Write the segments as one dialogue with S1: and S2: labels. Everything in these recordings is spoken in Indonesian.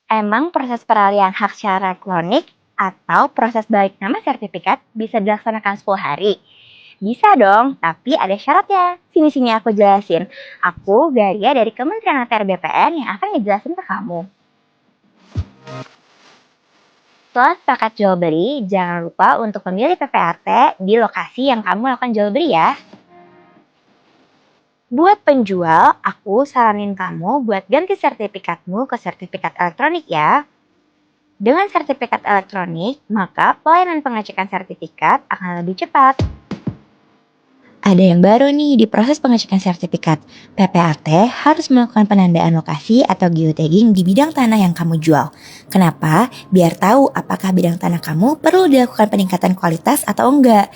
S1: Emang proses peralihan hak secara elektronik atau proses balik nama sertifikat bisa dilaksanakan 10 hari? Bisa dong, tapi ada syaratnya. Sini-sini aku jelasin. Aku Garia dari Kementerian ATR BPN yang akan ngejelasin ke kamu. Setelah sepakat jual beli, jangan lupa untuk memilih PPAT di lokasi yang kamu lakukan jual beli ya. Buat penjual, aku saranin kamu buat ganti sertifikatmu ke sertifikat elektronik ya. Dengan sertifikat elektronik, maka pelayanan pengecekan sertifikat akan lebih cepat. Ada yang baru nih di proses pengecekan sertifikat. PPAT harus melakukan penandaan lokasi atau geotagging di bidang tanah yang kamu jual. Kenapa? Biar tahu apakah bidang tanah kamu perlu dilakukan peningkatan kualitas atau enggak.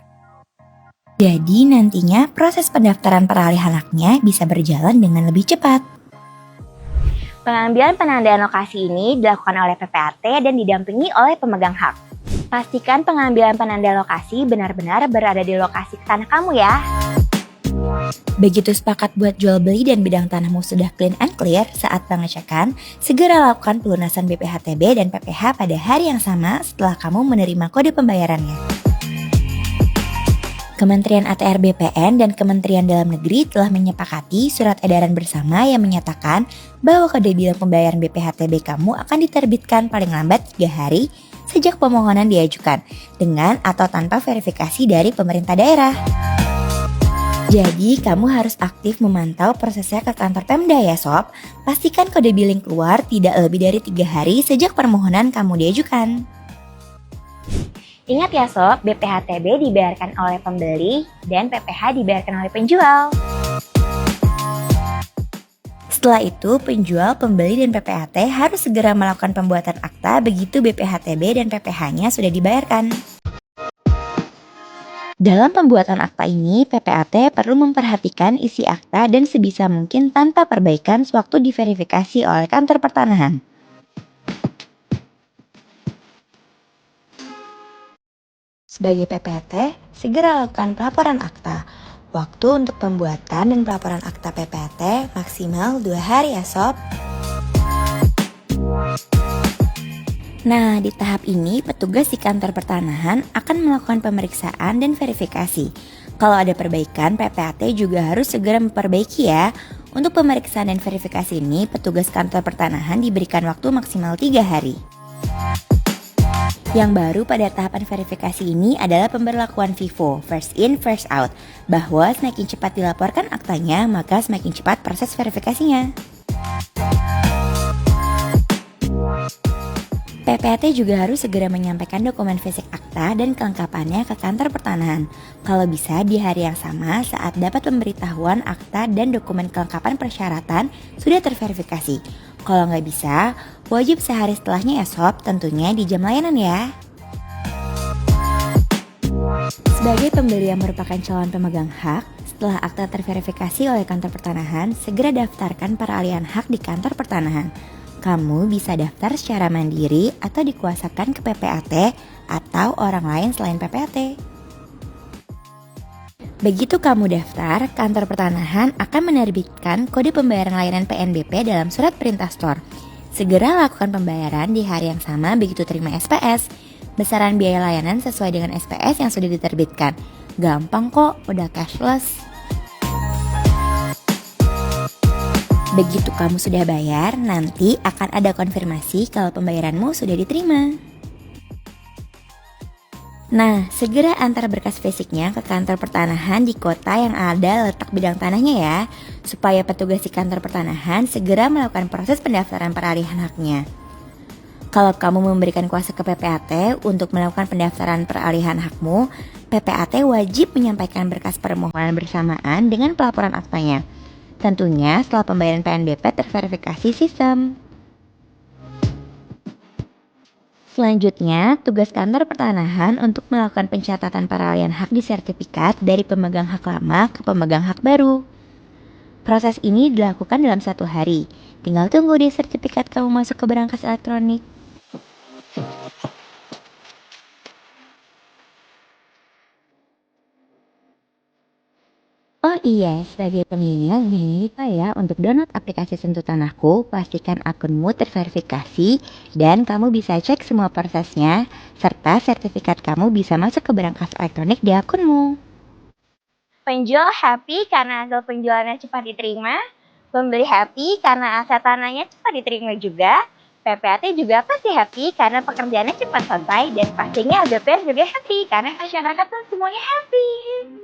S1: Jadi nantinya proses pendaftaran peralihan haknya bisa berjalan dengan lebih cepat. Pengambilan penandaan lokasi ini dilakukan oleh PPAT dan didampingi oleh pemegang hak. Pastikan pengambilan penanda lokasi benar-benar berada di lokasi tanah kamu ya. Begitu sepakat buat jual beli dan bidang tanahmu sudah clean and clear saat pengecekan, segera lakukan pelunasan BPHTB dan PPH pada hari yang sama setelah kamu menerima kode pembayarannya. Kementerian ATR BPN dan Kementerian Dalam Negeri telah menyepakati surat edaran bersama yang menyatakan bahwa kode bilang pembayaran BPHTB kamu akan diterbitkan paling lambat 3 hari sejak pemohonan diajukan, dengan atau tanpa verifikasi dari pemerintah daerah. Jadi, kamu harus aktif memantau prosesnya ke kantor Pemda ya Sob. Pastikan kode billing keluar tidak lebih dari 3 hari sejak permohonan kamu diajukan. Ingat ya Sob, BPHTB dibayarkan oleh pembeli dan PPH dibayarkan oleh penjual. Setelah itu, penjual, pembeli, dan PPAT harus segera melakukan pembuatan akta begitu BPHTB dan PPH-nya sudah dibayarkan. Dalam pembuatan akta ini, PPAT perlu memperhatikan isi akta dan sebisa mungkin tanpa perbaikan sewaktu diverifikasi oleh kantor pertanahan. Sebagai PPAT, segera lakukan pelaporan akta. Waktu untuk pembuatan dan pelaporan akta PPAT maksimal 2 hari ya Sob. Nah, di tahap ini petugas di kantor pertanahan akan melakukan pemeriksaan dan verifikasi. Kalau ada perbaikan, PPAT juga harus segera memperbaiki ya. Untuk pemeriksaan dan verifikasi ini, petugas kantor pertanahan diberikan waktu maksimal 3 hari. Yang baru pada tahapan verifikasi ini adalah pemberlakuan FIFO, first in, first out, bahwa semakin cepat dilaporkan aktanya, maka semakin cepat proses verifikasinya. PPAT juga harus segera menyampaikan dokumen fisik akta dan kelengkapannya ke kantor pertanahan. Kalau bisa di hari yang sama saat dapat pemberitahuan akta dan dokumen kelengkapan persyaratan sudah terverifikasi. Kalau nggak bisa, wajib sehari setelahnya ya Sob, tentunya di jam layanan ya. Sebagai pembeli yang merupakan calon pemegang hak, setelah akta terverifikasi oleh kantor pertanahan, segera daftarkan peralihan hak di kantor pertanahan. Kamu bisa daftar secara mandiri atau dikuasakan ke PPAT atau orang lain selain PPAT. Begitu kamu daftar, kantor pertanahan akan menerbitkan kode pembayaran layanan PNBP dalam surat perintah store. Segera lakukan pembayaran di hari yang sama begitu terima SPS. Besaran biaya layanan sesuai dengan SPS yang sudah diterbitkan. Gampang kok, udah cashless. Begitu kamu sudah bayar, nanti akan ada konfirmasi kalau pembayaranmu sudah diterima. Nah, segera antar berkas fisiknya ke kantor pertanahan di kota yang ada letak bidang tanahnya ya, supaya petugas di kantor pertanahan segera melakukan proses pendaftaran peralihan haknya. Kalau kamu memberikan kuasa ke PPAT untuk melakukan pendaftaran peralihan hakmu, PPAT wajib menyampaikan berkas permohonan bersamaan dengan pelaporan aktanya. Tentunya setelah pembayaran PNBP terverifikasi sistem. Selanjutnya, tugas kantor pertanahan untuk melakukan pencatatan peralihan hak di sertifikat dari pemegang hak lama ke pemegang hak baru. Proses ini dilakukan dalam 1 hari. Tinggal tunggu di sertifikat kamu masuk ke berangkas elektronik. Oh iya, sebagai pengingat jangan lupa ya untuk download aplikasi Sentuh Tanahku, pastikan akunmu terverifikasi, dan kamu bisa cek semua prosesnya, serta sertifikat kamu bisa masuk ke berangkas elektronik di akunmu. Penjual happy karena hasil penjualannya cepat diterima, pembeli happy karena aset tanahnya cepat diterima juga, PPAT juga pasti happy karena pekerjaannya cepat selesai, dan pastinya LDPR juga happy karena masyarakat tuh semuanya happy.